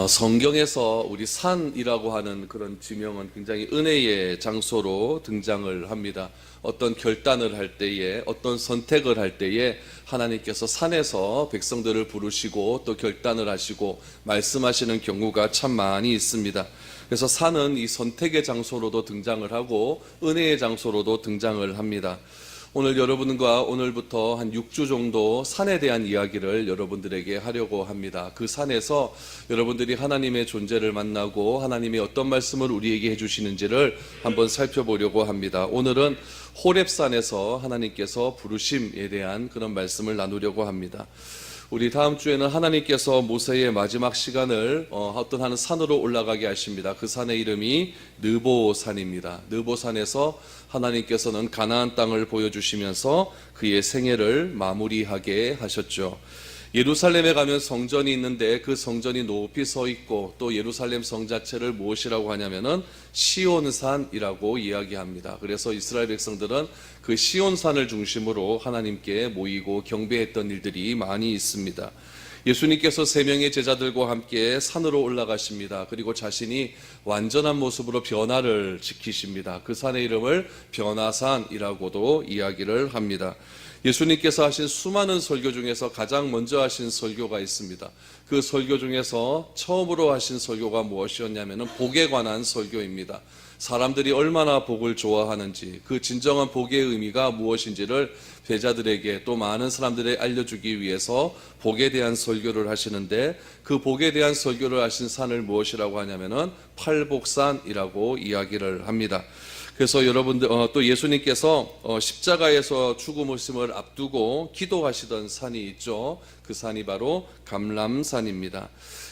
성경에서 우리 산이라고 하는 그런 지명은 굉장히 은혜의 장소로 등장을 합니다. 어떤 결단을 할 때에, 어떤 선택을 할 때에 하나님께서 산에서 백성들을 부르시고 또 결단을 하시고 말씀하시는 경우가 참 많이 있습니다. 그래서 산은 이 선택의 장소로도 등장을 하고 은혜의 장소로도 등장을 합니다. 오늘 여러분과 오늘부터 한 6주 정도 산에 대한 이야기를 여러분들에게 하려고 합니다. 그 산에서 여러분들이 하나님의 존재를 만나고 하나님이 어떤 말씀을 우리에게 해주시는지를 한번 살펴보려고 합니다. 오늘은 호렙산에서 하나님께서 부르심에 대한 그런 말씀을 나누려고 합니다. 우리 다음 주에는 하나님께서 모세의 마지막 시간을 어떤 한 산으로 올라가게 하십니다. 그 산의 이름이 느보산입니다. 느보산에서 하나님께서는 가나안 땅을 보여주시면서 그의 생애를 마무리하게 하셨죠. 예루살렘에 가면 성전이 있는데 그 성전이 높이 서 있고 또 예루살렘 성 자체를 무엇이라고 하냐면은 시온산이라고 이야기합니다. 그래서 이스라엘 백성들은 그 시온산을 중심으로 하나님께 모이고 경배했던 일들이 많이 있습니다. 예수님께서 세 명의 제자들과 함께 산으로 올라가십니다. 그리고 자신이 완전한 모습으로 변화를 지키십니다. 그 산의 이름을 변화산이라고도 이야기를 합니다. 예수님께서 하신 수많은 설교 중에서 가장 먼저 하신 설교가 있습니다. 그 설교 중에서 처음으로 하신 설교가 무엇이었냐면 복에 관한 설교입니다. 사람들이 얼마나 복을 좋아하는지, 그 진정한 복의 의미가 무엇인지를 제자들에게 또 많은 사람들에게 알려주기 위해서 복에 대한 설교를 하시는데, 그 복에 대한 설교를 하신 산을 무엇이라고 하냐면은 팔복산이라고 이야기를 합니다. 그래서 여러분들 또 예수님께서 십자가에서 죽으심을 앞두고 기도하시던 산이 있죠. 그 산이 바로 감람산입니다.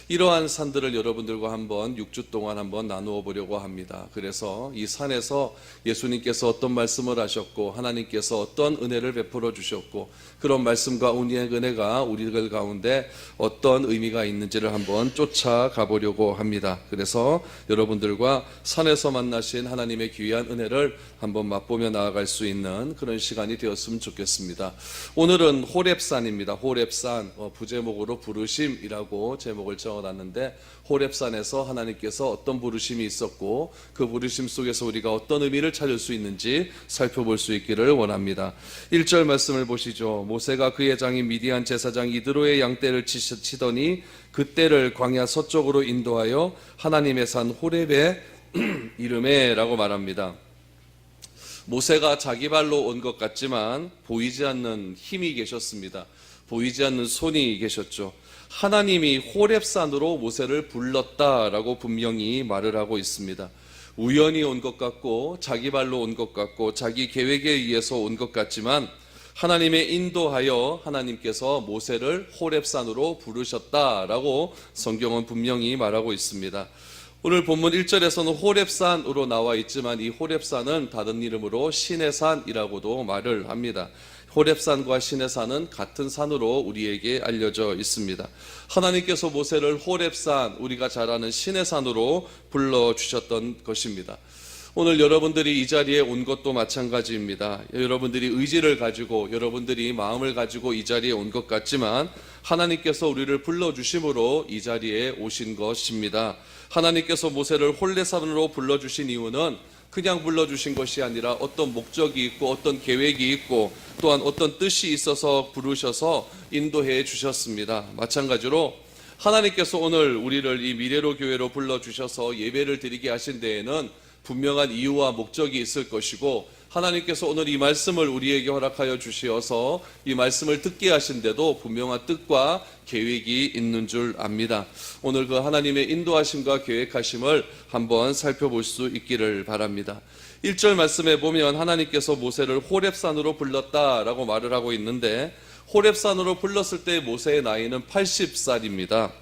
이러한 산들을 여러분들과 한번 6주 동안 한번 나누어 보려고 합니다. 그래서 이 산에서 예수님께서 어떤 말씀을 하셨고 하나님께서 어떤 은혜를 베풀어 주셨고 그런 말씀과 은혜가 우리들 가운데 어떤 의미가 있는지를 한번 쫓아가 보려고 합니다. 그래서 여러분들과 산에서 만나신 하나님의 귀한 은혜를 한번 맛보며 나아갈 수 있는 그런 시간이 되었으면 좋겠습니다. 오늘은 호렙산입니다. 호렙산, 부제목으로 부르심이라고 제목을 적어놨는데, 호렙산에서 하나님께서 어떤 부르심이 있었고 그 부르심 속에서 우리가 어떤 의미를 찾을 수 있는지 살펴볼 수 있기를 원합니다. 1절 말씀을 보시죠. 모세가 그의 장인 미디안 제사장 이드로의 양떼를 치더니 그떼를 광야 서쪽으로 인도하여 하나님의 산 호렙에 이르매 라고 말합니다. 모세가 자기 발로 온 것 같지만 보이지 않는 힘이 계셨습니다. 보이지 않는 손이 계셨죠. 하나님이 호렙산으로 모세를 불렀다라고 분명히 말을 하고 있습니다. 우연히 온 것 같고 자기 발로 온 것 같고 자기 계획에 의해서 온 것 같지만 하나님의 인도하여 하나님께서 모세를 호렙산으로 부르셨다라고 성경은 분명히 말하고 있습니다. 오늘 본문 1절에서는 호렙산으로 나와 있지만 이 호렙산은 다른 이름으로 시내산이라고도 말을 합니다. 호렙산과 시내산은 같은 산으로 우리에게 알려져 있습니다. 하나님께서 모세를 호렙산, 우리가 잘 아는 시내산으로 불러주셨던 것입니다. 오늘 여러분들이 이 자리에 온 것도 마찬가지입니다. 여러분들이 의지를 가지고 여러분들이 마음을 가지고 이 자리에 온 것 같지만 하나님께서 우리를 불러주심으로 이 자리에 오신 것입니다. 하나님께서 모세를 홀레산으로 불러주신 이유는 그냥 불러주신 것이 아니라 어떤 목적이 있고 어떤 계획이 있고 또한 어떤 뜻이 있어서 부르셔서 인도해 주셨습니다. 마찬가지로 하나님께서 오늘 우리를 이 미래로 교회로 불러주셔서 예배를 드리게 하신 데에는 분명한 이유와 목적이 있을 것이고, 하나님께서 오늘 이 말씀을 우리에게 허락하여 주시어서 이 말씀을 듣게 하신데도 분명한 뜻과 계획이 있는 줄 압니다. 오늘 그 하나님의 인도하심과 계획하심을 한번 살펴볼 수 있기를 바랍니다. 1절 말씀에 보면 하나님께서 모세를 호렙산으로 불렀다라고 말을 하고 있는데, 호렙산으로 불렀을 때 모세의 나이는 80살입니다.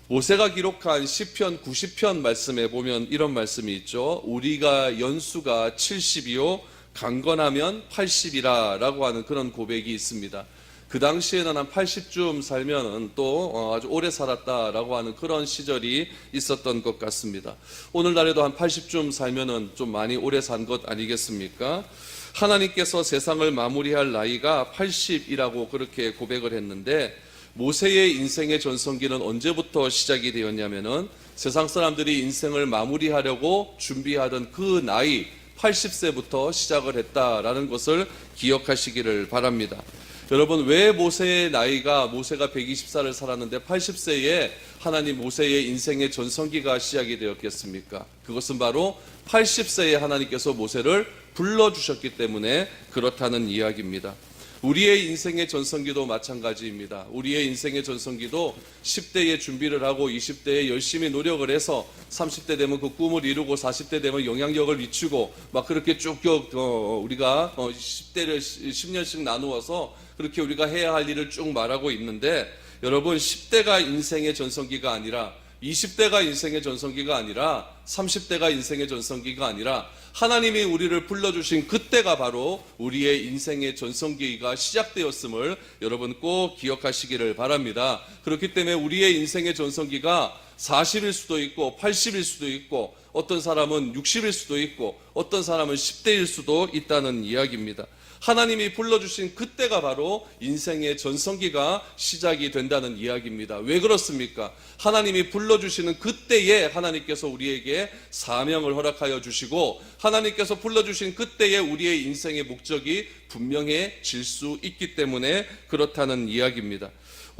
모세가 기록한 시편 90편 말씀에 보면 이런 말씀이 있죠. 우리가 연수가 70이요 강건하면 80이라 라고 하는 그런 고백이 있습니다. 그 당시에는 한 80쯤 살면은 또 아주 오래 살았다라고 하는 그런 시절이 있었던 것 같습니다. 오늘날에도 한 80쯤 살면은 좀 많이 오래 산 것 아니겠습니까? 하나님께서 세상을 마무리할 나이가 80이라고 그렇게 고백을 했는데, 모세의 인생의 전성기는 언제부터 시작이 되었냐면은 세상 사람들이 인생을 마무리하려고 준비하던 그 나이 80세부터 시작을 했다라는 것을 기억하시기를 바랍니다. 여러분, 왜 모세가 120살을 살았는데 80세에 하나님 모세의 인생의 전성기가 시작이 되었겠습니까? 그것은 바로 80세에 하나님께서 모세를 불러주셨기 때문에 그렇다는 이야기입니다. 우리의 인생의 전성기도 마찬가지입니다. 우리의 인생의 전성기도 10대에 준비를 하고 20대에 열심히 노력을 해서 30대 되면 그 꿈을 이루고 40대 되면 영향력을 미치고 막 그렇게 쭉쭉 우리가 10대를 10년씩 나누어서 그렇게 우리가 해야 할 일을 쭉 말하고 있는데, 여러분, 10대가 인생의 전성기가 아니라 20대가 인생의 전성기가 아니라 30대가 인생의 전성기가 아니라 하나님이 우리를 불러주신 그때가 바로 우리의 인생의 전성기가 시작되었음을 여러분 꼭 기억하시기를 바랍니다. 그렇기 때문에 우리의 인생의 전성기가 40일 수도 있고 80일 수도 있고 어떤 사람은 60일 수도 있고 어떤 사람은 10대일 수도 있다는 이야기입니다. 하나님이 불러주신 그때가 바로 인생의 전성기가 시작이 된다는 이야기입니다. 왜 그렇습니까? 하나님이 불러주시는 그때에 하나님께서 우리에게 사명을 허락하여 주시고 하나님께서 불러주신 그때에 우리의 인생의 목적이 분명해질 수 있기 때문에 그렇다는 이야기입니다.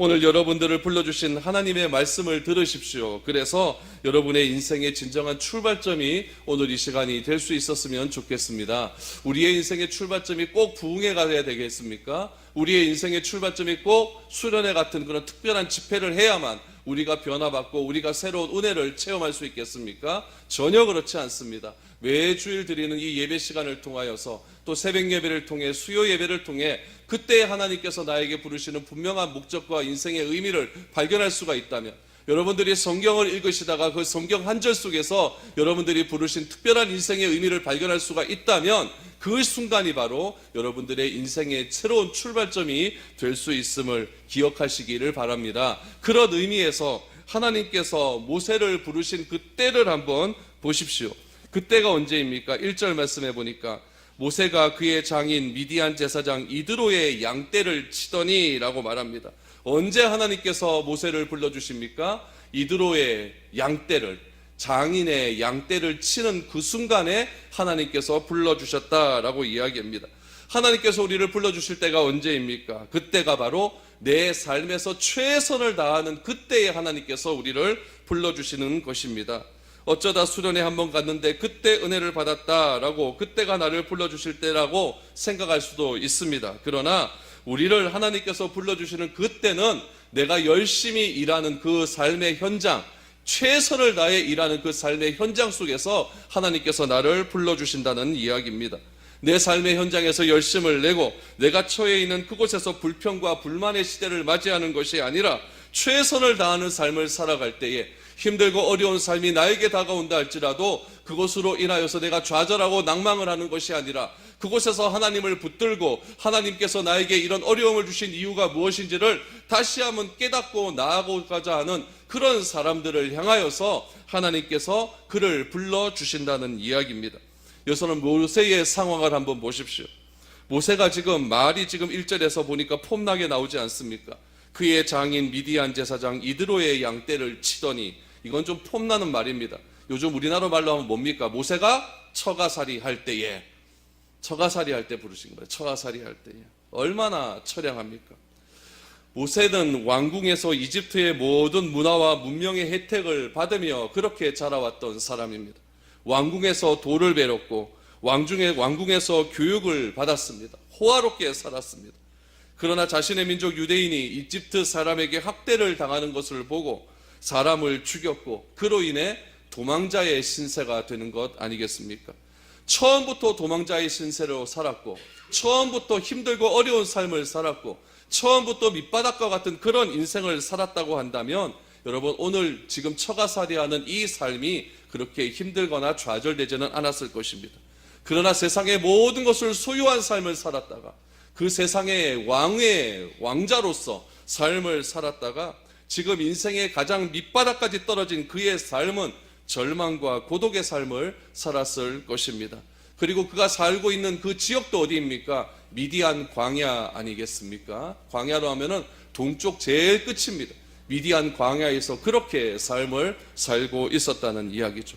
오늘 여러분들을 불러주신 하나님의 말씀을 들으십시오. 그래서 여러분의 인생의 진정한 출발점이 오늘 이 시간이 될 수 있었으면 좋겠습니다. 우리의 인생의 출발점이 꼭 부흥회 가야 되겠습니까? 우리의 인생의 출발점이 꼭 수련회 같은 그런 특별한 집회를 해야만 우리가 변화받고 우리가 새로운 은혜를 체험할 수 있겠습니까? 전혀 그렇지 않습니다. 매주일 드리는 이 예배 시간을 통하여서 또 새벽 예배를 통해 수요 예배를 통해 그때 하나님께서 나에게 부르시는 분명한 목적과 인생의 의미를 발견할 수가 있다면, 여러분들이 성경을 읽으시다가 그 성경 한 절 속에서 여러분들이 부르신 특별한 인생의 의미를 발견할 수가 있다면 그 순간이 바로 여러분들의 인생의 새로운 출발점이 될 수 있음을 기억하시기를 바랍니다. 그런 의미에서 하나님께서 모세를 부르신 그때를 한번 보십시오. 그때가 언제입니까? 1절 말씀해 보니까 모세가 그의 장인 미디안 제사장 이드로의 양떼를 치더니 라고 말합니다. 언제 하나님께서 모세를 불러주십니까? 이드로의 양떼를, 장인의 양떼를 치는 그 순간에 하나님께서 불러주셨다라고 이야기합니다. 하나님께서 우리를 불러주실 때가 언제입니까? 그때가 바로 내 삶에서 최선을 다하는 그때에 하나님께서 우리를 불러주시는 것입니다. 어쩌다 수련회 한번 갔는데 그때 은혜를 받았다라고, 그때가 나를 불러주실 때라고 생각할 수도 있습니다. 그러나 우리를 하나님께서 불러주시는 그때는 내가 열심히 일하는 그 삶의 현장, 최선을 다해 일하는 그 삶의 현장 속에서 하나님께서 나를 불러주신다는 이야기입니다. 내 삶의 현장에서 열심을 내고 내가 처해 있는 그곳에서 불평과 불만의 시대를 맞이하는 것이 아니라 최선을 다하는 삶을 살아갈 때에 힘들고 어려운 삶이 나에게 다가온다 할지라도 그것으로 인하여서 내가 좌절하고 낭망을 하는 것이 아니라 그곳에서 하나님을 붙들고 하나님께서 나에게 이런 어려움을 주신 이유가 무엇인지를 다시 한번 깨닫고 나아가고자 하는 그런 사람들을 향하여서 하나님께서 그를 불러주신다는 이야기입니다. 여기서는 모세의 상황을 한번 보십시오. 모세가 말이 1절에서 보니까 폼나게 나오지 않습니까? 그의 장인 미디안 제사장 이드로의 양떼를 치더니, 이건 좀 폼나는 말입니다. 요즘 우리나라 말로 하면 뭡니까? 모세가 처가살이 할 때에, 처가살이 할 때 부르신 거예요. 처가살이 할 때에. 얼마나 처량합니까? 모세는 왕궁에서 이집트의 모든 문화와 문명의 혜택을 받으며 그렇게 자라왔던 사람입니다. 왕궁에서 도를 배웠고 왕궁에서 교육을 받았습니다. 호화롭게 살았습니다. 그러나 자신의 민족 유대인이 이집트 사람에게 학대를 당하는 것을 보고 사람을 죽였고 그로 인해 도망자의 신세가 되는 것 아니겠습니까? 처음부터 도망자의 신세로 살았고 처음부터 힘들고 어려운 삶을 살았고 처음부터 밑바닥과 같은 그런 인생을 살았다고 한다면 여러분, 오늘 지금 처가살이하는 이 삶이 그렇게 힘들거나 좌절되지는 않았을 것입니다. 그러나 세상의 모든 것을 소유한 삶을 살았다가 그 세상의 왕자로서 삶을 살았다가 지금 인생의 가장 밑바닥까지 떨어진 그의 삶은 절망과 고독의 삶을 살았을 것입니다. 그리고 그가 살고 있는 그 지역도 어디입니까? 미디안 광야 아니겠습니까? 광야로 하면은 동쪽 제일 끝입니다. 미디안 광야에서 그렇게 삶을 살고 있었다는 이야기죠.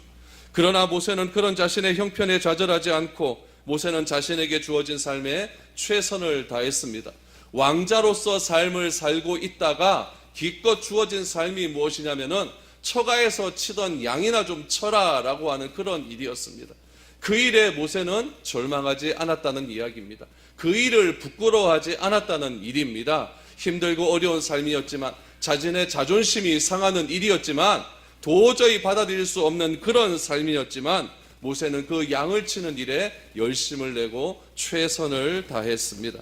그러나 모세는 그런 자신의 형편에 좌절하지 않고 모세는 자신에게 주어진 삶에 최선을 다했습니다. 왕자로서 삶을 살고 있다가 기껏 주어진 삶이 무엇이냐면은 처가에서 치던 양이나 좀 쳐라 라고 하는 그런 일이었습니다. 그 일에 모세는 절망하지 않았다는 이야기입니다. 그 일을 부끄러워하지 않았다는 일입니다. 힘들고 어려운 삶이었지만, 자신의 자존심이 상하는 일이었지만, 도저히 받아들일 수 없는 그런 삶이었지만 모세는 그 양을 치는 일에 열심을 내고 최선을 다했습니다.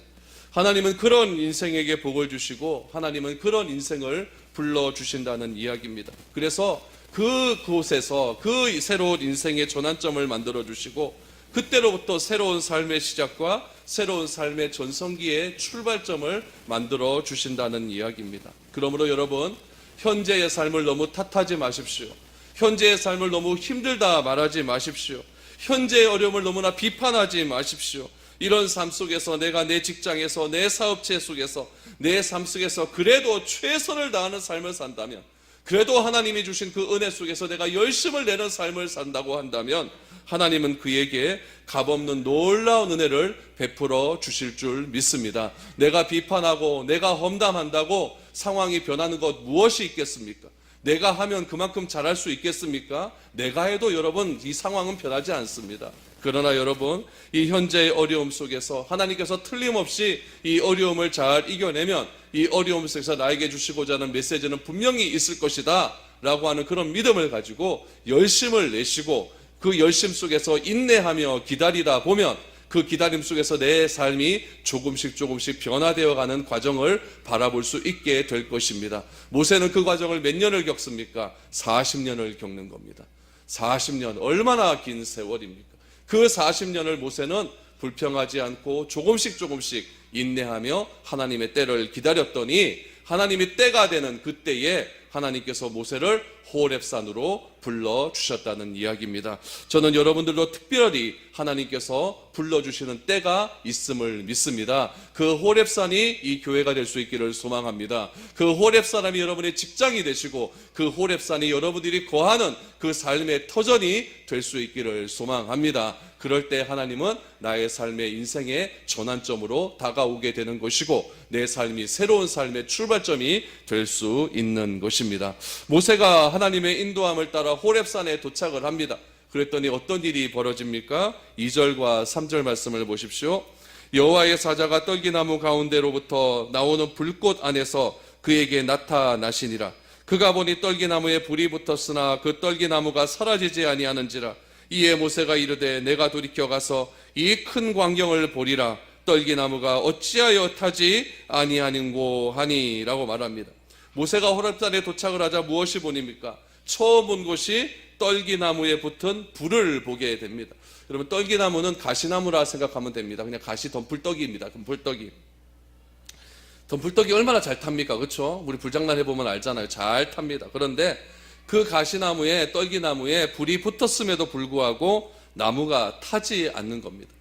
하나님은 그런 인생에게 복을 주시고 하나님은 그런 인생을 불러주신다는 이야기입니다. 그래서 그곳에서 그 새로운 인생의 전환점을 만들어 주시고 그때로부터 새로운 삶의 시작과 새로운 삶의 전성기의 출발점을 만들어 주신다는 이야기입니다. 그러므로 여러분, 현재의 삶을 너무 탓하지 마십시오. 현재의 삶을 너무 힘들다 말하지 마십시오. 현재의 어려움을 너무나 비판하지 마십시오. 이런 삶 속에서 내가 내 직장에서 내 사업체 속에서 내 삶 속에서 그래도 최선을 다하는 삶을 산다면, 그래도 하나님이 주신 그 은혜 속에서 내가 열심을 내는 삶을 산다고 한다면 하나님은 그에게 값없는 놀라운 은혜를 베풀어 주실 줄 믿습니다. 내가 비판하고 내가 험담한다고 상황이 변하는 것 무엇이 있겠습니까? 내가 하면 그만큼 잘할 수 있겠습니까? 내가 해도 여러분 이 상황은 변하지 않습니다. 그러나 여러분, 이 현재의 어려움 속에서 하나님께서 틀림없이 이 어려움을 잘 이겨내면 이 어려움 속에서 나에게 주시고자 하는 메시지는 분명히 있을 것이다 라고 하는 그런 믿음을 가지고 열심을 내시고 그 열심 속에서 인내하며 기다리다 보면 그 기다림 속에서 내 삶이 조금씩 변화되어 가는 과정을 바라볼 수 있게 될 것입니다. 모세는 그 과정을 몇 년을 겪습니까? 40년을 겪는 겁니다. 40년, 얼마나 긴 세월입니까? 그 40년을 모세는 불평하지 않고 조금씩 인내하며 하나님의 때를 기다렸더니 하나님의 때가 되는 그때에 하나님께서 모세를 호렙산으로 불러주셨다는 이야기입니다. 저는 여러분들도 특별히 하나님께서 불러주시는 때가 있음을 믿습니다. 그 호렙산이 이 교회가 될 수 있기를 소망합니다. 그 호렙산이 여러분의 직장이 되시고 그 호렙산이 여러분들이 거하는 그 삶의 터전이 될 수 있기를 소망합니다. 그럴 때 하나님은 나의 삶의 인생의 전환점으로 다가오게 되는 것이고 내 삶이 새로운 삶의 출발점이 될 수 있는 것입니다. 모세가 하나님의 인도함을 따라 호렙산에 도착을 합니다. 그랬더니 어떤 일이 벌어집니까? 2절과 3절 말씀을 보십시오. 여호와의 사자가 떨기나무 가운데로부터 나오는 불꽃 안에서 그에게 나타나시니라. 그가 보니 떨기나무에 불이 붙었으나 그 떨기나무가 사라지지 아니하는지라. 이에 모세가 이르되 내가 돌이켜 가서 이 큰 광경을 보리라. 떨기나무가 어찌하여 타지 아니하는고 하니 라고 말합니다. 모세가 호렙산에 도착을 하자 무엇이 보입니까? 처음 본 곳이 떨기나무에 붙은 불을 보게 됩니다. 여러분, 떨기나무는 가시나무라 생각하면 됩니다. 그냥 가시 덤불떡이입니다. 덤불떡이 얼마나 잘 탑니까? 그렇죠? 우리 불장난 해보면 알잖아요. 잘 탑니다. 그런데 그 가시나무에 떨기나무에 불이 붙었음에도 불구하고 나무가 타지 않는 겁니다.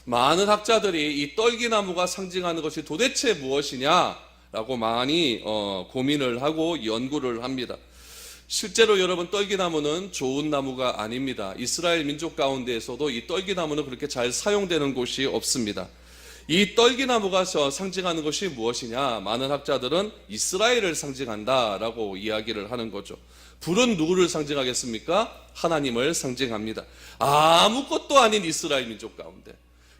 많은 학자들이 이 떨기나무가 상징하는 것이 도대체 무엇이냐라고 많이 고민을 하고 연구를 합니다. 실제로 여러분, 떨기나무는 좋은 나무가 아닙니다. 이스라엘 민족 가운데에서도 이 떨기나무는 그렇게 잘 사용되는 곳이 없습니다. 이 떨기나무가 상징하는 것이 무엇이냐? 많은 학자들은 이스라엘을 상징한다라고 이야기를 하는 거죠. 불은 누구를 상징하겠습니까? 하나님을 상징합니다. 아무것도 아닌 이스라엘 민족 가운데,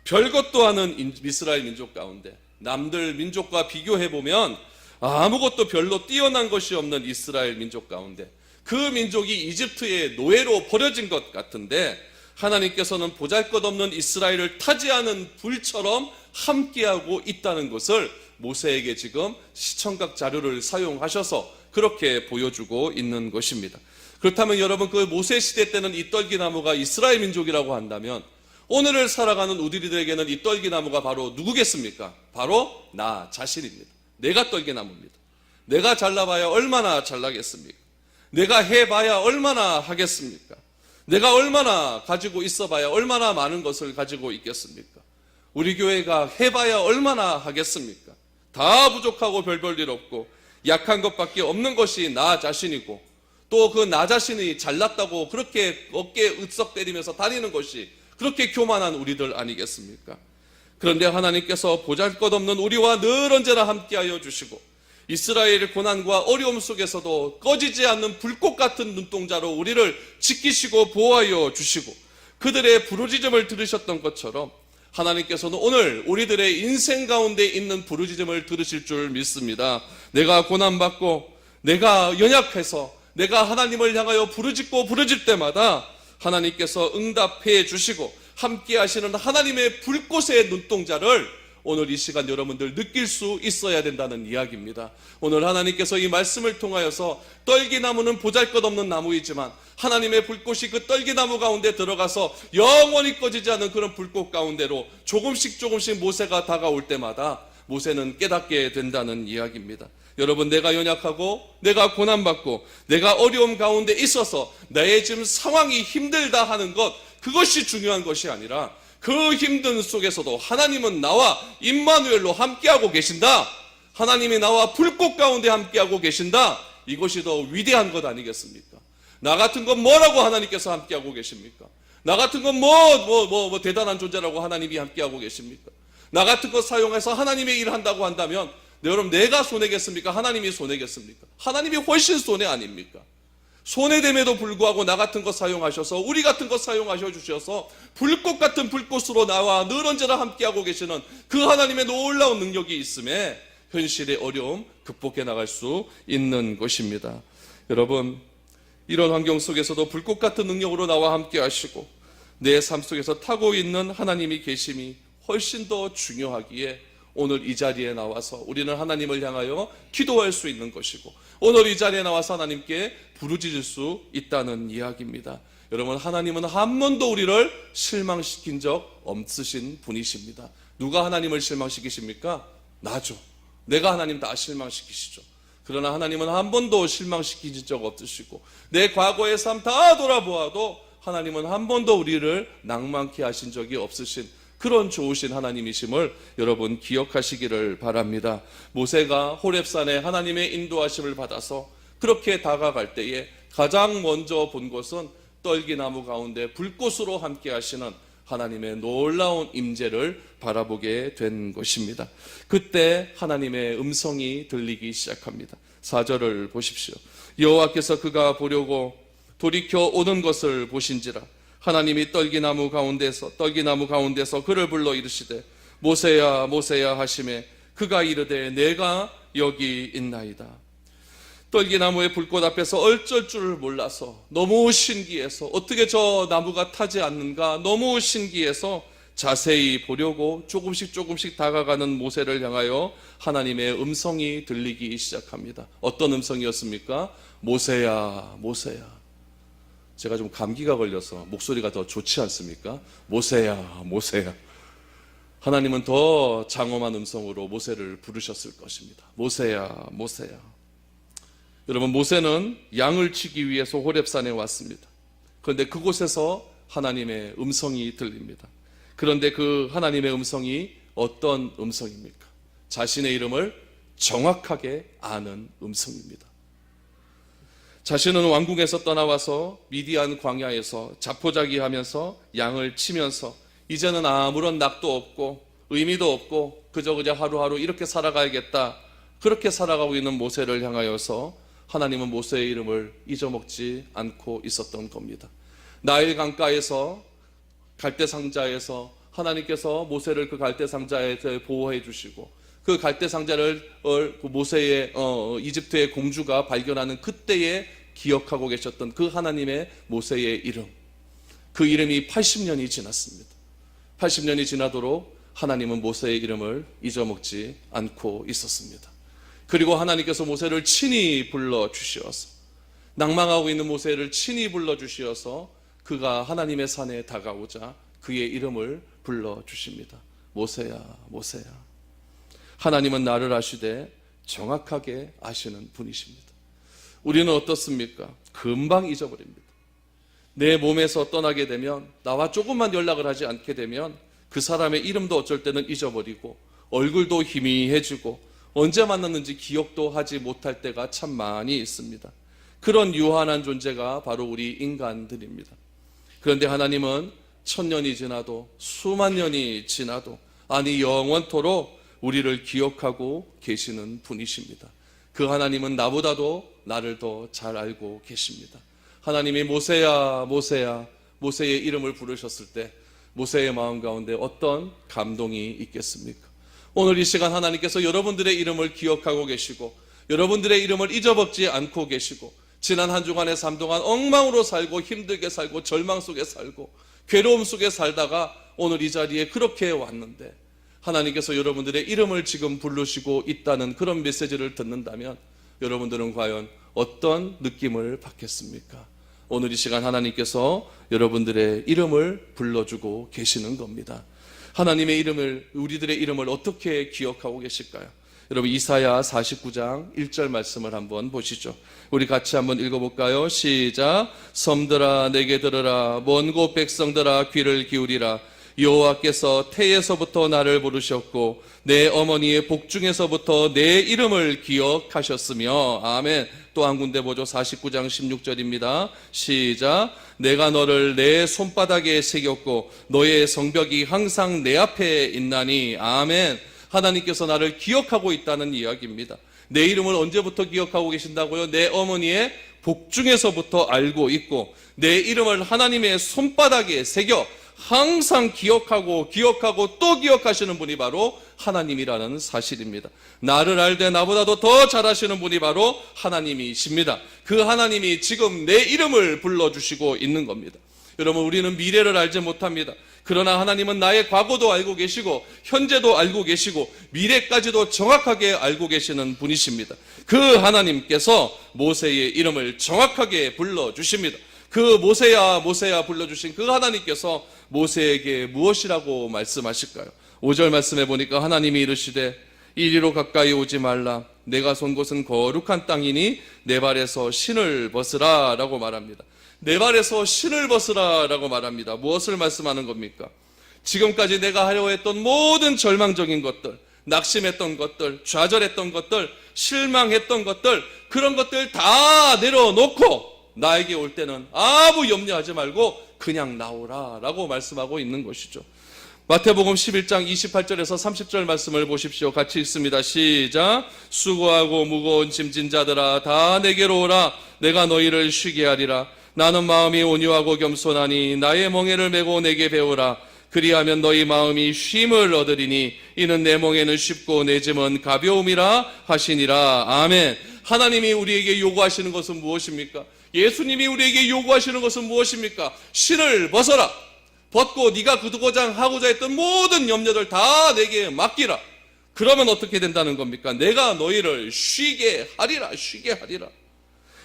별것도 아닌 이스라엘 민족 가운데, 남들 민족과 비교해보면 아무것도 별로 뛰어난 것이 없는 이스라엘 민족 가운데, 그 민족이 이집트의 노예로 버려진 것 같은데 하나님께서는 보잘것없는 이스라엘을 타지 않은 불처럼 함께하고 있다는 것을 모세에게 지금 시청각 자료를 사용하셔서 그렇게 보여주고 있는 것입니다. 그렇다면 여러분, 그 모세 시대 때는 이 떨기나무가 이스라엘 민족이라고 한다면 오늘을 살아가는 우리들에게는 이 떨기나무가 바로 누구겠습니까? 바로 나 자신입니다. 내가 떨기나무입니다. 내가 잘나봐야 얼마나 잘나겠습니까? 내가 해봐야 얼마나 하겠습니까? 내가 얼마나 가지고 있어봐야 얼마나 많은 것을 가지고 있겠습니까? 우리 교회가 해봐야 얼마나 하겠습니까? 다 부족하고 별 볼 일 없고 약한 것밖에 없는 것이 나 자신이고 또 그 나 자신이 잘났다고 그렇게 어깨에 으썩 때리면서 다니는 것이 그렇게 교만한 우리들 아니겠습니까? 그런데 하나님께서 보잘것없는 우리와 늘 언제나 함께하여 주시고 이스라엘의 고난과 어려움 속에서도 꺼지지 않는 불꽃 같은 눈동자로 우리를 지키시고 보호하여 주시고 그들의 부르짖음을 들으셨던 것처럼 하나님께서는 오늘 우리들의 인생 가운데 있는 부르짖음을 들으실 줄 믿습니다. 내가 고난받고 내가 연약해서 내가 하나님을 향하여 부르짖을 때마다 하나님께서 응답해 주시고 함께 하시는 하나님의 불꽃의 눈동자를 오늘 이 시간 여러분들 느낄 수 있어야 된다는 이야기입니다. 오늘 하나님께서 이 말씀을 통하여서 떨기나무는 보잘것없는 나무이지만 하나님의 불꽃이 그 떨기나무 가운데 들어가서 영원히 꺼지지 않는 그런 불꽃 가운데로 조금씩 모세가 다가올 때마다 모세는 깨닫게 된다는 이야기입니다. 여러분, 내가 연약하고 내가 고난받고 내가 어려움 가운데 있어서 나의 지금 상황이 힘들다 하는 것, 그것이 중요한 것이 아니라 그 힘든 속에서도 하나님은 나와 임마누엘로 함께하고 계신다, 하나님이 나와 불꽃 가운데 함께하고 계신다, 이것이 더 위대한 것 아니겠습니까? 나 같은 건 뭐라고 하나님께서 함께하고 계십니까? 나 같은 건 뭐 대단한 존재라고 하나님이 함께하고 계십니까? 나 같은 것 사용해서 하나님의 일을 한다고 한다면 여러분, 내가 손해겠습니까? 하나님이 손해겠습니까? 하나님이 훨씬 손해 아닙니까? 손해됨에도 불구하고 나 같은 것 사용하셔서 우리 같은 것 사용하셔 주셔서 불꽃 같은 불꽃으로 나와 늘 언제나 함께하고 계시는 그 하나님의 놀라운 능력이 있음에 현실의 어려움 극복해 나갈 수 있는 것입니다. 여러분, 이런 환경 속에서도 불꽃 같은 능력으로 나와 함께 하시고 내 삶 속에서 타고 있는 하나님이 계심이 훨씬 더 중요하기에 오늘 이 자리에 나와서 우리는 하나님을 향하여 기도할 수 있는 것이고 오늘 이 자리에 나와서 하나님께 부르짖을 수 있다는 이야기입니다. 여러분, 하나님은 한 번도 우리를 실망시킨 적 없으신 분이십니다. 누가 하나님을 실망시키십니까? 나죠. 내가 하나님 다 실망시키시죠. 그러나 하나님은 한 번도 실망시킨 적 없으시고 내 과거의 삶 다 돌아보아도 하나님은 한 번도 우리를 낭만케 하신 적이 없으신 그런 좋으신 하나님이심을 여러분 기억하시기를 바랍니다. 모세가 호렙산에 하나님의 인도하심을 받아서 그렇게 다가갈 때에 가장 먼저 본 것은 떨기나무 가운데 불꽃으로 함께 하시는 하나님의 놀라운 임재를 바라보게 된 것입니다. 그때 하나님의 음성이 들리기 시작합니다. 4절을 보십시오. 여호와께서 그가 보려고 돌이켜 오는 것을 보신지라 하나님이 떨기나무 가운데서 그를 불러 이르시되 모세야 모세야 하시매 그가 이르되 내가 여기 있나이다. 떨기나무의 불꽃 앞에서 얼쩔 줄 몰라서 너무 신기해서 어떻게 저 나무가 타지 않는가 너무 신기해서 자세히 보려고 조금씩 다가가는 모세를 향하여 하나님의 음성이 들리기 시작합니다. 어떤 음성이었습니까? 모세야 모세야. 제가 좀 감기가 걸려서 목소리가 더 좋지 않습니까? 모세야 모세야. 하나님은 더 장엄한 음성으로 모세를 부르셨을 것입니다. 모세야 모세야. 여러분, 모세는 양을 치기 위해서 호렙산에 왔습니다. 그런데 그곳에서 하나님의 음성이 들립니다. 그런데 그 하나님의 음성이 어떤 음성입니까? 자신의 이름을 정확하게 아는 음성입니다. 자신은 왕궁에서 떠나와서 미디안 광야에서 자포자기하면서 양을 치면서 이제는 아무런 낙도 없고 의미도 없고 그저 하루하루 이렇게 살아가야겠다, 그렇게 살아가고 있는 모세를 향하여서 하나님은 모세의 이름을 잊어먹지 않고 있었던 겁니다. 나일 강가에서 갈대상자에서 하나님께서 모세를 그 갈대상자에서 보호해 주시고 그 갈대상자를 모세의 이집트의 공주가 발견하는 그때에 기억하고 계셨던 그 하나님의 모세의 이름, 그 이름이 80년이 지났습니다. 80년이 지나도록 하나님은 모세의 이름을 잊어먹지 않고 있었습니다. 그리고 하나님께서 모세를 친히 불러주시어서 낭망하고 있는 모세를 친히 불러주시어서 그가 하나님의 산에 다가오자 그의 이름을 불러주십니다. 모세야 모세야. 하나님은 나를 아시되 정확하게 아시는 분이십니다. 우리는 어떻습니까? 금방 잊어버립니다. 내 몸에서 떠나게 되면, 나와 조금만 연락을 하지 않게 되면 그 사람의 이름도 어쩔 때는 잊어버리고 얼굴도 희미해지고 언제 만났는지 기억도 하지 못할 때가 참 많이 있습니다. 그런 유한한 존재가 바로 우리 인간들입니다. 그런데 하나님은 1000년이 지나도 수만 년이 지나도 아니 영원토록 우리를 기억하고 계시는 분이십니다. 그 하나님은 나보다도 나를 더 잘 알고 계십니다. 하나님이 모세야 모세야 모세의 이름을 부르셨을 때 모세의 마음 가운데 어떤 감동이 있겠습니까? 오늘 이 시간 하나님께서 여러분들의 이름을 기억하고 계시고 여러분들의 이름을 잊어먹지 않고 계시고 지난 한 주간의 삶 동안 엉망으로 살고 힘들게 살고 절망 속에 살고 괴로움 속에 살다가 오늘 이 자리에 그렇게 왔는데 하나님께서 여러분들의 이름을 지금 부르시고 있다는 그런 메시지를 듣는다면 여러분들은 과연 어떤 느낌을 받겠습니까? 오늘 이 시간 하나님께서 여러분들의 이름을 불러주고 계시는 겁니다. 하나님의 이름을, 우리들의 이름을 어떻게 기억하고 계실까요? 여러분 이사야 49장 1절 말씀을 한번 보시죠. 우리 같이 한번 읽어볼까요? 시작. 섬들아 내게 들으라. 먼 곳 백성들아 귀를 기울이라. 여호와께서 태에서부터 나를 부르셨고 내 어머니의 복중에서부터 내 이름을 기억하셨으며. 아멘. 또 한 군데 보죠. 49장 16절입니다. 시작. 내가 너를 내 손바닥에 새겼고 너의 성벽이 항상 내 앞에 있나니. 아멘. 하나님께서 나를 기억하고 있다는 이야기입니다. 내 이름을 언제부터 기억하고 계신다고요? 내 어머니의 복중에서부터 알고 있고 내 이름을 하나님의 손바닥에 새겨 항상 기억하고 또 기억하시는 분이 바로 하나님이라는 사실입니다. 나를 알되 나보다도 더 잘하시는 분이 바로 하나님이십니다. 그 하나님이 지금 내 이름을 불러주시고 있는 겁니다. 여러분 우리는 미래를 알지 못합니다. 그러나 하나님은 나의 과거도 알고 계시고 현재도 알고 계시고 미래까지도 정확하게 알고 계시는 분이십니다. 그 하나님께서 모세의 이름을 정확하게 불러주십니다. 그 모세야 모세야 불러주신 그 하나님께서 모세에게 무엇이라고 말씀하실까요? 5절 말씀해 보니까 하나님이 이르시되 이리로 가까이 오지 말라. 내가 선 곳은 거룩한 땅이니 내 발에서 신을 벗으라 라고 말합니다. 내 발에서 신을 벗으라 라고 말합니다. 무엇을 말씀하는 겁니까? 지금까지 내가 하려고 했던 모든 절망적인 것들, 낙심했던 것들, 좌절했던 것들, 실망했던 것들, 그런 것들 다 내려놓고 나에게 올 때는 아무 염려하지 말고 그냥 나오라 라고 말씀하고 있는 것이죠. 마태복음 11장 28절에서 30절 말씀을 보십시오. 같이 읽습니다. 시작. 수고하고 무거운 짐진 자들아 다 내게로 오라. 내가 너희를 쉬게 하리라. 나는 마음이 온유하고 겸손하니 나의 멍에를 메고 내게 배우라. 그리하면 너희 마음이 쉼을 얻으리니 이는 내 멍에는 쉽고 내 짐은 가벼움이라 하시니라. 아멘. 하나님이 우리에게 요구하시는 것은 무엇입니까? 예수님이 우리에게 요구하시는 것은 무엇입니까? 신을 벗어라. 벗고 네가 하고자 했던 모든 염려들 다 내게 맡기라. 그러면 어떻게 된다는 겁니까? 내가 너희를 쉬게 하리라. 쉬게 하리라.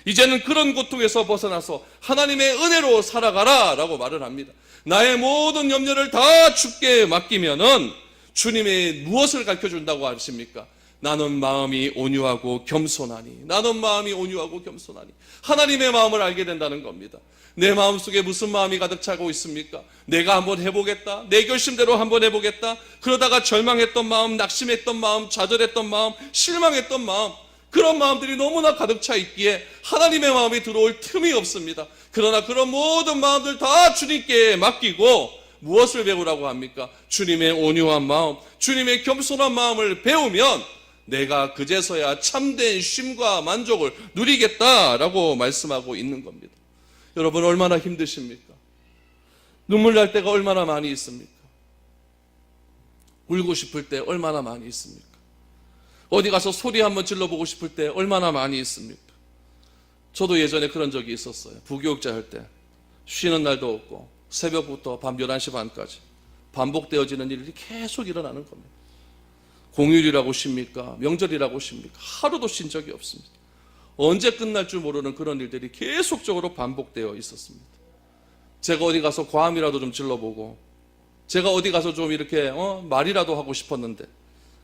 이제는 그런 고통에서 벗어나서 하나님의 은혜로 살아가라 라고 말을 합니다. 나의 모든 염려를 다 주께 맡기면은 주님의 무엇을 가르쳐준다고 하십니까? 나는 마음이 온유하고 겸손하니. 나는 마음이 온유하고 겸손하니. 하나님의 마음을 알게 된다는 겁니다. 내 마음속에 무슨 마음이 가득 차고 있습니까? 내가 한번 해보겠다. 내 결심대로 한번 해보겠다. 그러다가 절망했던 마음, 낙심했던 마음, 좌절했던 마음, 실망했던 마음, 그런 마음들이 너무나 가득 차 있기에 하나님의 마음이 들어올 틈이 없습니다. 그러나 그런 모든 마음들 다 주님께 맡기고 무엇을 배우라고 합니까? 주님의 온유한 마음, 주님의 겸손한 마음을 배우면 내가 그제서야 참된 쉼과 만족을 누리겠다라고 말씀하고 있는 겁니다. 여러분 얼마나 힘드십니까? 눈물 날 때가 얼마나 많이 있습니까? 울고 싶을 때 얼마나 많이 있습니까? 어디 가서 소리 한번 질러보고 싶을 때 얼마나 많이 있습니까? 저도 예전에 그런 적이 있었어요. 부교육자 할 때 쉬는 날도 없고 새벽부터 밤 11시 반까지 반복되어지는 일이 계속 일어나는 겁니다. 공휴일이라고 쉽니까? 명절이라고 쉽니까? 하루도 쉰 적이 없습니다. 언제 끝날 줄 모르는 그런 일들이 계속적으로 반복되어 있었습니다. 제가 어디 가서 과음이라도 좀 질러보고 제가 어디 가서 좀 이렇게 말이라도 하고 싶었는데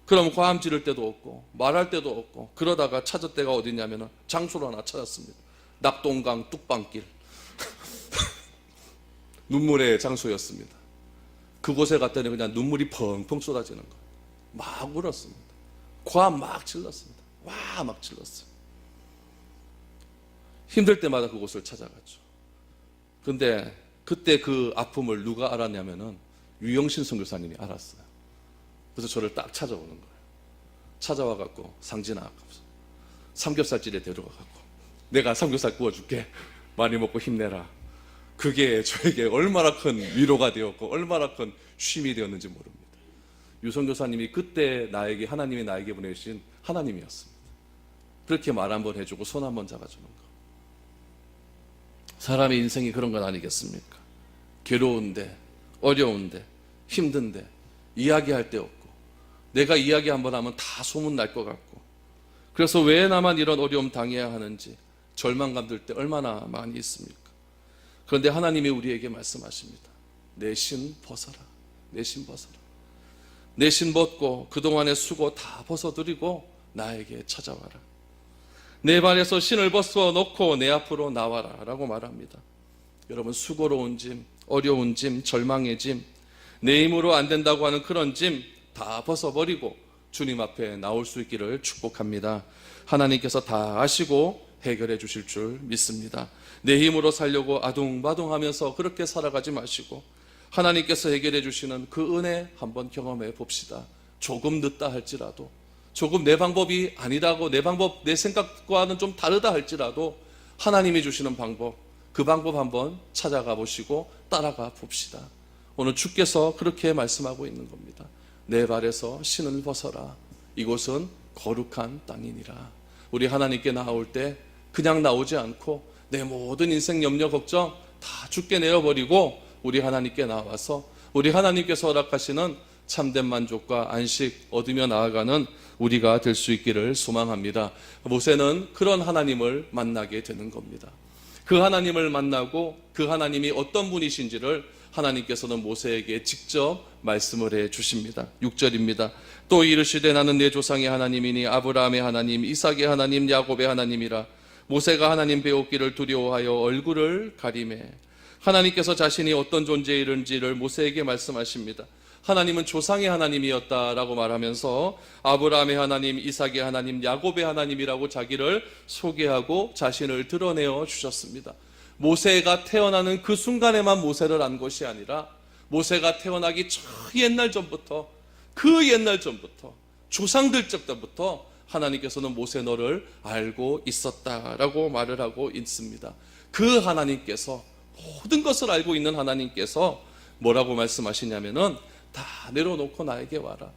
그럼 과음 지를 때도 없고 말할 때도 없고 그러다가 찾을 때가 어디냐면 장소를 하나 찾았습니다. 낙동강 뚝방길 눈물의 장소였습니다. 그곳에 갔더니 그냥 눈물이 펑펑 쏟아지는 거예요. 막 울었습니다. 과 막 질렀습니다. 와 막 질렀어요. 힘들 때마다 그곳을 찾아갔죠. 그런데 그때 그 아픔을 누가 알았냐면은 유영신 선교사님이 알았어요. 그래서 저를 딱 찾아오는 거예요. 찾아와 갖고 상진아 삼겹살집에 데려가 갖고 내가 삼겹살 구워줄게. 많이 먹고 힘내라. 그게 저에게 얼마나 큰 위로가 되었고 얼마나 큰 쉼이 되었는지 모릅니다. 유 선교사님이 그때 하나님이 나에게 보내주신 하나님이었습니다. 그렇게 말 한번 해주고 손 한번 잡아주는 거. 사람의 인생이 그런 건 아니겠습니까? 괴로운데, 어려운데, 힘든데, 이야기할 데 없고, 내가 이야기 한번 하면 다 소문날 것 같고, 그래서 왜 나만 이런 어려움 당해야 하는지 절망감 들 때 얼마나 많이 있습니까? 그런데 하나님이 우리에게 말씀하십니다. 내 신 벗어라. 내 신 벗어라. 내 신 벗고 그동안의 수고 다 벗어드리고 나에게 찾아와라. 내 발에서 신을 벗어놓고 내 앞으로 나와라 라고 말합니다. 여러분, 수고로운 짐, 어려운 짐, 절망의 짐, 내 힘으로 안 된다고 하는 그런 짐 다 벗어버리고 주님 앞에 나올 수 있기를 축복합니다. 하나님께서 다 아시고 해결해 주실 줄 믿습니다. 내 힘으로 살려고 아둥바둥하면서 그렇게 살아가지 마시고 하나님께서 해결해 주시는 그 은혜 한번 경험해 봅시다. 조금 늦다 할지라도, 조금 내 방법이 아니라고, 내 생각과는 좀 다르다 할지라도 하나님이 주시는 방법, 그 방법 한번 찾아가 보시고 따라가 봅시다. 오늘 주께서 그렇게 말씀하고 있는 겁니다. 내 발에서 신을 벗어라. 이곳은 거룩한 땅이니라. 우리 하나님께 나올 때 그냥 나오지 않고 내 모든 인생 염려 걱정 다 주께 내어버리고 우리 하나님께 나와서 우리 하나님께서 허락하시는 참된 만족과 안식 얻으며 나아가는 우리가 될 수 있기를 소망합니다. 모세는 그런 하나님을 만나게 되는 겁니다. 그 하나님을 만나고 그 하나님이 어떤 분이신지를 하나님께서는 모세에게 직접 말씀을 해 주십니다. 6절입니다. 또 이르시되 나는 내 조상의 하나님이니 아브라함의 하나님, 이삭의 하나님, 야곱의 하나님이라. 모세가 하나님 배웠기를 두려워하여 얼굴을 가리매. 하나님께서 자신이 어떤 존재인지를 모세에게 말씀하십니다. 하나님은 조상의 하나님이었다라고 말하면서 아브라함의 하나님, 이삭의 하나님, 야곱의 하나님이라고 자기를 소개하고 자신을 드러내어 주셨습니다. 모세가 태어나는 그 순간에만 모세를 안 것이 아니라 모세가 태어나기 옛날 전부터, 그 옛날 전부터, 조상들 때부터 하나님께서는 모세 너를 알고 있었다라고 말을 하고 있습니다. 그 하나님께서, 모든 것을 알고 있는 하나님께서 뭐라고 말씀하시냐면은 다 내려놓고 나에게 와라.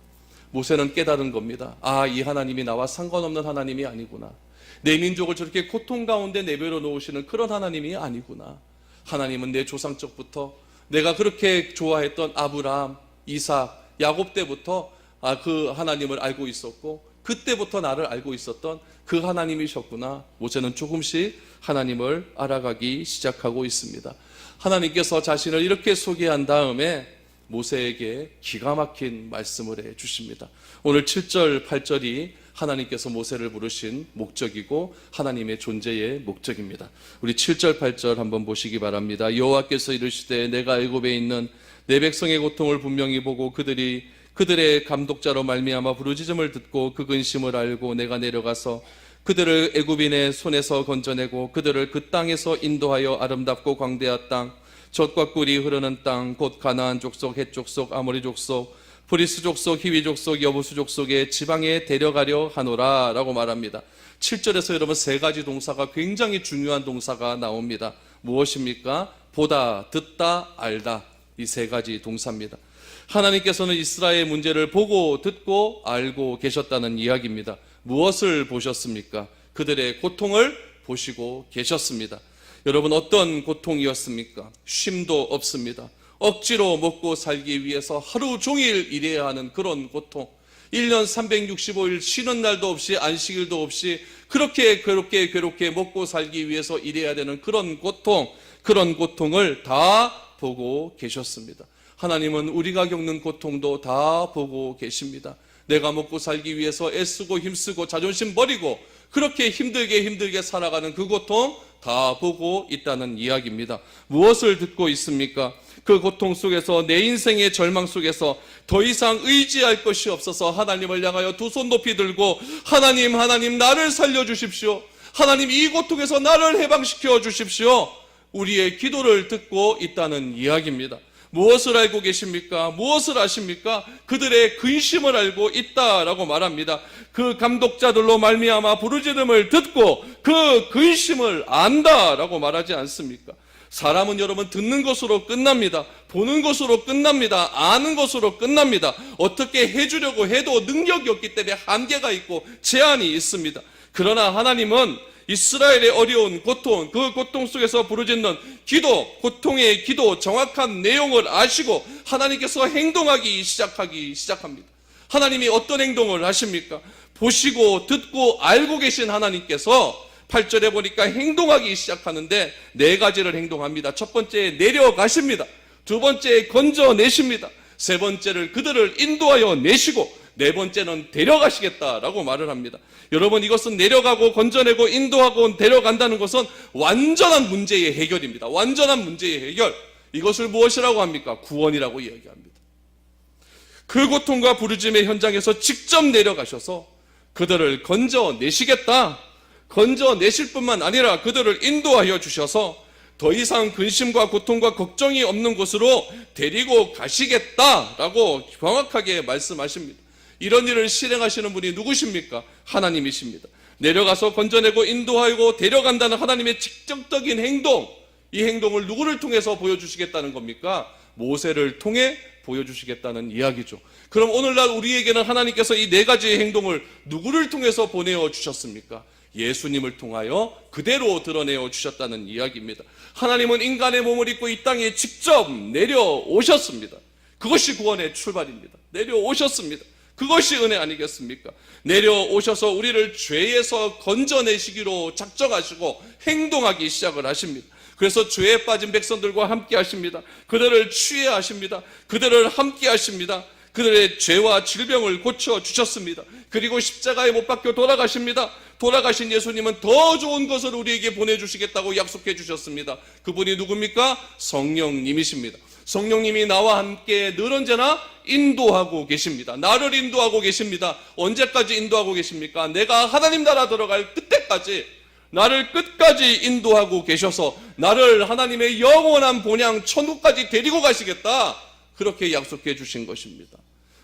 모세는 깨달은 겁니다. 아, 이 하나님이 나와 상관없는 하나님이 아니구나. 내 민족을 저렇게 고통 가운데 내버려 놓으시는 그런 하나님이 아니구나. 하나님은 내 조상적부터 내가 그렇게 좋아했던 아브라함, 이삭, 야곱 때부터 그 하나님을 알고 있었고 그때부터 나를 알고 있었던 그 하나님이셨구나. 모세는 조금씩 하나님을 알아가기 시작하고 있습니다. 하나님께서 자신을 이렇게 소개한 다음에 모세에게 기가 막힌 말씀을 해 주십니다. 오늘 7절, 8절이 하나님께서 모세를 부르신 목적이고 하나님의 존재의 목적입니다. 우리 7절, 8절 한번 보시기 바랍니다. 여호와께서 이르시되 내가 애굽에 있는 내 백성의 고통을 분명히 보고 그들의 감독자로 말미암아 부르짖음을 듣고 그 근심을 알고 내가 내려가서 그들을 애굽인의 손에서 건져내고 그들을 그 땅에서 인도하여 아름답고 광대한 땅, 젖과 꿀이 흐르는 땅, 곧 가나안 족속, 헷 족속, 아모리 족속, 브리스 족속, 히위 족속, 여부수 족속의 지방에 데려가려 하노라 라고 말합니다. 7절에서 여러분 세 가지 동사가 굉장히 중요한 동사가 나옵니다. 무엇입니까? 보다, 듣다, 알다. 이 세 가지 동사입니다. 하나님께서는 이스라엘의 문제를 보고 듣고 알고 계셨다는 이야기입니다. 무엇을 보셨습니까? 그들의 고통을 보시고 계셨습니다. 여러분, 어떤 고통이었습니까? 쉼도 없습니다. 억지로 먹고 살기 위해서 하루 종일 일해야 하는 그런 고통, 1년 365일 쉬는 날도 없이 안식일도 없이 그렇게 괴롭게 먹고 살기 위해서 일해야 되는 그런 고통을 다 보고 계셨습니다. 하나님은 우리가 겪는 고통도 다 보고 계십니다. 내가 먹고 살기 위해서 애쓰고 힘쓰고 자존심 버리고 그렇게 힘들게 살아가는 그 고통 다 보고 있다는 이야기입니다. 무엇을 듣고 있습니까? 그 고통 속에서, 내 인생의 절망 속에서 더 이상 의지할 것이 없어서 하나님을 향하여 두 손 높이 들고 하나님 나를 살려주십시오. 하나님 이 고통에서 나를 해방시켜 주십시오. 우리의 기도를 듣고 있다는 이야기입니다. 무엇을 알고 계십니까? 무엇을 아십니까? 그들의 근심을 알고 있다라고 말합니다. 그 감독자들로 말미암아 부르짖음을 듣고 그 근심을 안다라고 말하지 않습니까? 사람은 여러분 듣는 것으로 끝납니다. 보는 것으로 끝납니다. 아는 것으로 끝납니다. 어떻게 해주려고 해도 능력이 없기 때문에 한계가 있고 제한이 있습니다. 그러나 하나님은 이스라엘의 어려운 고통, 그 고통 속에서 부르짖는 기도, 고통의 기도, 정확한 내용을 아시고 하나님께서 행동하기 시작합니다. 하나님이 어떤 행동을 하십니까? 보시고 듣고 알고 계신 하나님께서 8절에 보니까 행동하기 시작하는데 네 가지를 행동합니다. 첫 번째, 내려가십니다. 두 번째, 건져내십니다. 세 번째를 그들을 인도하여 내시고 네 번째는 데려가시겠다라고 말을 합니다. 여러분, 이것은 내려가고 건져내고 인도하고 데려간다는 것은 완전한 문제의 해결입니다. 완전한 문제의 해결. 이것을 무엇이라고 합니까? 구원이라고 이야기합니다. 그 고통과 부르짖음의 현장에서 직접 내려가셔서 그들을 건져내시겠다. 건져내실 뿐만 아니라 그들을 인도하여 주셔서 더 이상 근심과 고통과 걱정이 없는 곳으로 데리고 가시겠다라고 정확하게 말씀하십니다. 이런 일을 실행하시는 분이 누구십니까? 하나님이십니다. 내려가서 건져내고 인도하고 데려간다는 하나님의 직접적인 행동, 이 행동을 누구를 통해서 보여주시겠다는 겁니까? 모세를 통해 보여주시겠다는 이야기죠. 그럼 오늘날 우리에게는 하나님께서 이 네 가지의 행동을 누구를 통해서 보내어 주셨습니까? 예수님을 통하여 그대로 드러내어 주셨다는 이야기입니다. 하나님은 인간의 몸을 입고 이 땅에 직접 내려오셨습니다. 그것이 구원의 출발입니다. 내려오셨습니다. 그것이 은혜 아니겠습니까? 내려오셔서 우리를 죄에서 건져내시기로 작정하시고 행동하기 시작을 하십니다. 그래서 죄에 빠진 백성들과 함께 하십니다. 그들을 취해 하십니다. 그들을 함께 하십니다. 그들의 죄와 질병을 고쳐주셨습니다. 그리고 십자가에 못 박혀 돌아가십니다. 돌아가신 예수님은 더 좋은 것을 우리에게 보내주시겠다고 약속해 주셨습니다. 그분이 누굽니까? 성령님이십니다. 성령님이 나와 함께 늘 언제나 인도하고 계십니다. 나를 인도하고 계십니다. 언제까지 인도하고 계십니까? 내가 하나님 나라 들어갈 그때까지 나를 끝까지 인도하고 계셔서 나를 하나님의 영원한 본향 천국까지 데리고 가시겠다. 그렇게 약속해 주신 것입니다.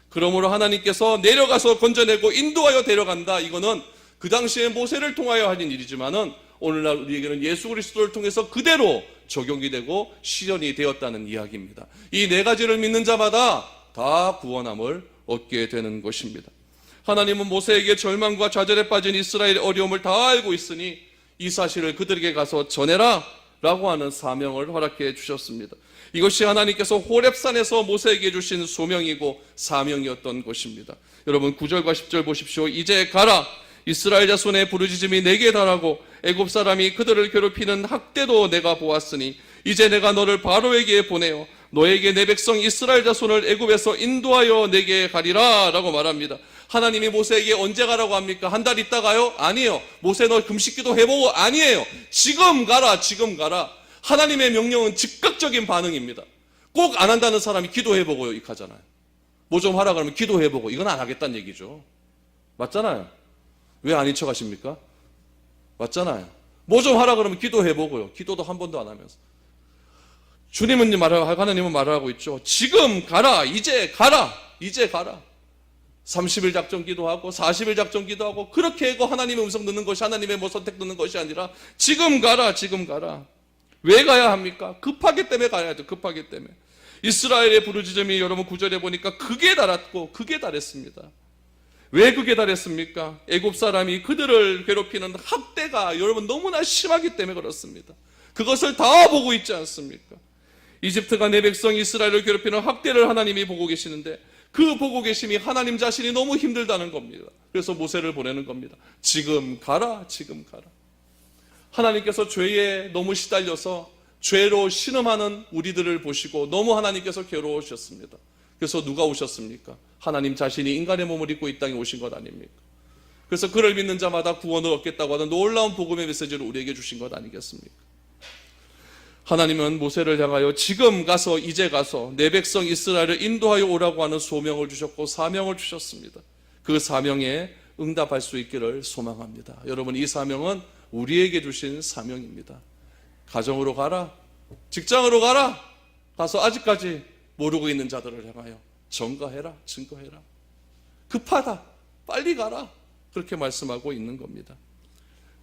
그러므로 하나님께서 내려가서 건져내고 인도하여 데려간다. 이거는 그 당시에 모세를 통하여 하신 일이지만은 오늘날 우리에게는 예수 그리스도를 통해서 그대로 적용이 되고 실현이 되었다는 이야기입니다. 이 네 가지를 믿는 자마다 다 구원함을 얻게 되는 것입니다. 하나님은 모세에게 절망과 좌절에 빠진 이스라엘의 어려움을 다 알고 있으니 이 사실을 그들에게 가서 전해라 라고 하는 사명을 허락해 주셨습니다. 이것이 하나님께서 호렙산에서 모세에게 주신 소명이고 사명이었던 것입니다. 여러분 9절과 10절 보십시오. 이제 가라. 이스라엘 자손의 부르짖음이 내게 달하고 애굽 사람이 그들을 괴롭히는 학대도 내가 보았으니 이제 내가 너를 바로에게 보내어 너에게 내 백성 이스라엘 자손을 애굽에서 인도하여 내게 가리라 라고 말합니다. 하나님이 모세에게 언제 가라고 합니까? 한 달 있다가요? 아니에요. 모세 너 금식기도 해보고 아니에요. 지금 가라. 지금 가라. 하나님의 명령은 즉각적인 반응입니다. 꼭 안 한다는 사람이 기도해보고요 이렇게 하잖아요. 뭐 좀 하라 그러면 기도해보고 이건 안 하겠다는 얘기죠. 맞잖아요. 왜 아닌 척 하십니까? 맞잖아요. 뭐 좀 하라 그러면 기도해보고요. 기도도 한 번도 안 하면서. 주님은 하나님은 말을 하고 있죠. 지금 가라. 이제 가라. 이제 가라. 30일 작전 기도하고 40일 작전 기도하고 그렇게 하고 하나님의 음성 듣는 것이 하나님의 뭐 선택 듣는 것이 아니라 지금 가라. 지금 가라. 왜 가야 합니까? 급하기 때문에 가야죠. 급하기 때문에. 이스라엘의 부르짖음이 여러분 9절에 보니까 극에 달했고 극에 달했습니다. 왜 극에 달했습니까? 애굽 사람이 그들을 괴롭히는 학대가 여러분 너무나 심하기 때문에 그렇습니다. 그것을 다 보고 있지 않습니까? 이집트가 내 백성 이스라엘을 괴롭히는 학대를 하나님이 보고 계시는데 그 보고 계심이 하나님 자신이 너무 힘들다는 겁니다. 그래서 모세를 보내는 겁니다. 지금 가라. 지금 가라. 하나님께서 죄에 너무 시달려서 죄로 신음하는 우리들을 보시고 너무 하나님께서 괴로우셨습니다. 그래서 누가 오셨습니까? 하나님 자신이 인간의 몸을 입고 이 땅에 오신 것 아닙니까? 그래서 그를 믿는 자마다 구원을 얻겠다고 하는 놀라운 복음의 메시지를 우리에게 주신 것 아니겠습니까? 하나님은 모세를 향하여 지금 가서 이제 가서 내 백성 이스라엘을 인도하여 오라고 하는 소명을 주셨고 사명을 주셨습니다. 그 사명에 응답할 수 있기를 소망합니다. 여러분, 이 사명은 우리에게 주신 사명입니다. 가정으로 가라, 직장으로 가라, 가서 아직까지 모르고 있는 자들을 향하여 전가해라, 증거해라. 급하다, 빨리 가라, 그렇게 말씀하고 있는 겁니다.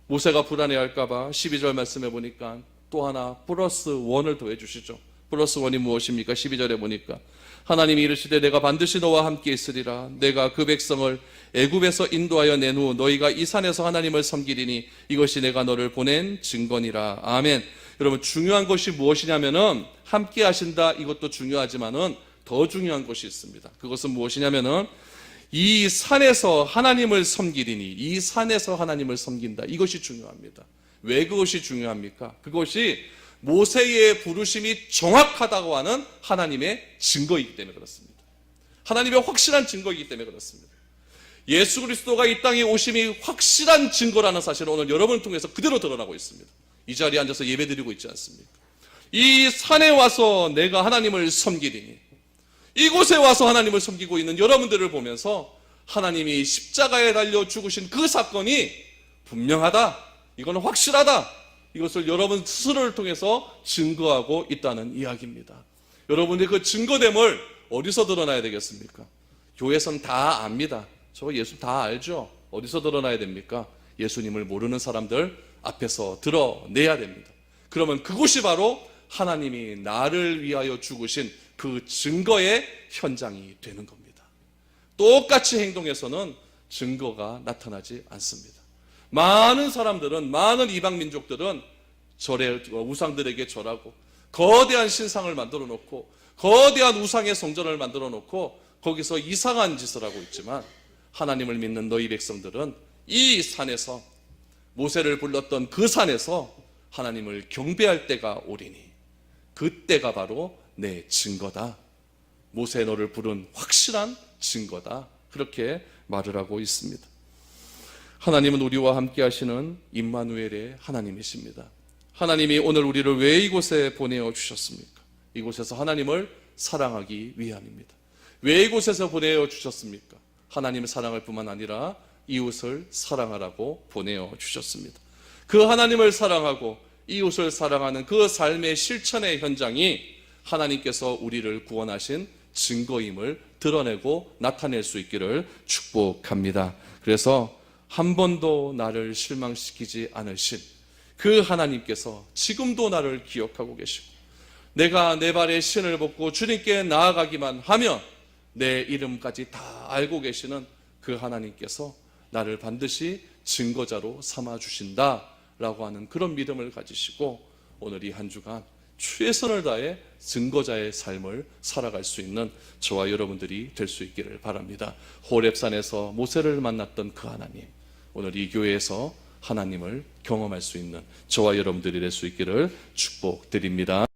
모세가 불안해할까 봐 12절 말씀해 보니까 또 하나 플러스 1을 더해 주시죠. 플러스 1이 무엇입니까? 12절에 보니까 하나님이 이르시되 내가 반드시 너와 함께 있으리라. 내가 그 백성을 애굽에서 인도하여 낸 후 너희가 이 산에서 하나님을 섬기리니 이것이 내가 너를 보낸 증거니라. 아멘. 여러분, 중요한 것이 무엇이냐면은 함께 하신다, 이것도 중요하지만은 더 중요한 것이 있습니다. 그것은 무엇이냐면은 이 산에서 하나님을 섬기리니, 이 산에서 하나님을 섬긴다, 이것이 중요합니다. 왜 그것이 중요합니까? 그것이 모세의 부르심이 정확하다고 하는 하나님의 증거이기 때문에 그렇습니다. 하나님의 확실한 증거이기 때문에 그렇습니다. 예수 그리스도가 이 땅에 오심이 확실한 증거라는 사실은 오늘 여러분을 통해서 그대로 드러나고 있습니다. 이 자리에 앉아서 예배드리고 있지 않습니까? 이 산에 와서 내가 하나님을 섬기리니, 이곳에 와서 하나님을 섬기고 있는 여러분들을 보면서 하나님이 십자가에 달려 죽으신 그 사건이 분명하다, 이거는 확실하다, 이것을 여러분 스스로를 통해서 증거하고 있다는 이야기입니다. 여러분의 그 증거됨을 어디서 드러나야 되겠습니까? 교회에서는 다 압니다. 저 예수 다 알죠? 어디서 드러나야 됩니까? 예수님을 모르는 사람들 앞에서 드러내야 됩니다. 그러면 그곳이 바로 하나님이 나를 위하여 죽으신 그 증거의 현장이 되는 겁니다. 똑같이 행동해서는 증거가 나타나지 않습니다. 많은 사람들은, 많은 이방 민족들은 우상들에게 절하고 거대한 신상을 만들어 놓고 거대한 우상의 성전을 만들어 놓고 거기서 이상한 짓을 하고 있지만, 하나님을 믿는 너희 백성들은 이 산에서, 모세를 불렀던 그 산에서 하나님을 경배할 때가 오리니 그때가 바로 내 증거다. 모세 너를 부른 확실한 증거다. 그렇게 말을 하고 있습니다. 하나님은 우리와 함께 하시는 임마누엘의 하나님이십니다. 하나님이 오늘 우리를 왜 이곳에 보내어 주셨습니까? 이곳에서 하나님을 사랑하기 위함입니다. 왜 이곳에서 보내어 주셨습니까? 하나님을 사랑할 뿐만 아니라 이웃을 사랑하라고 보내어 주셨습니다. 그 하나님을 사랑하고 이웃을 사랑하는 그 삶의 실천의 현장이 하나님께서 우리를 구원하신 증거임을 드러내고 나타낼 수 있기를 축복합니다. 그래서 한 번도 나를 실망시키지 않으신 그 하나님께서 지금도 나를 기억하고 계시고, 내가 내 발에 신을 벗고 주님께 나아가기만 하면 내 이름까지 다 알고 계시는 그 하나님께서 나를 반드시 증거자로 삼아주신다라고 하는 그런 믿음을 가지시고 오늘 이 한 주간 최선을 다해 증거자의 삶을 살아갈 수 있는 저와 여러분들이 될 수 있기를 바랍니다. 호렙산에서 모세를 만났던 그 하나님, 오늘 이 교회에서 하나님을 경험할 수 있는 저와 여러분들이 될 수 있기를 축복드립니다.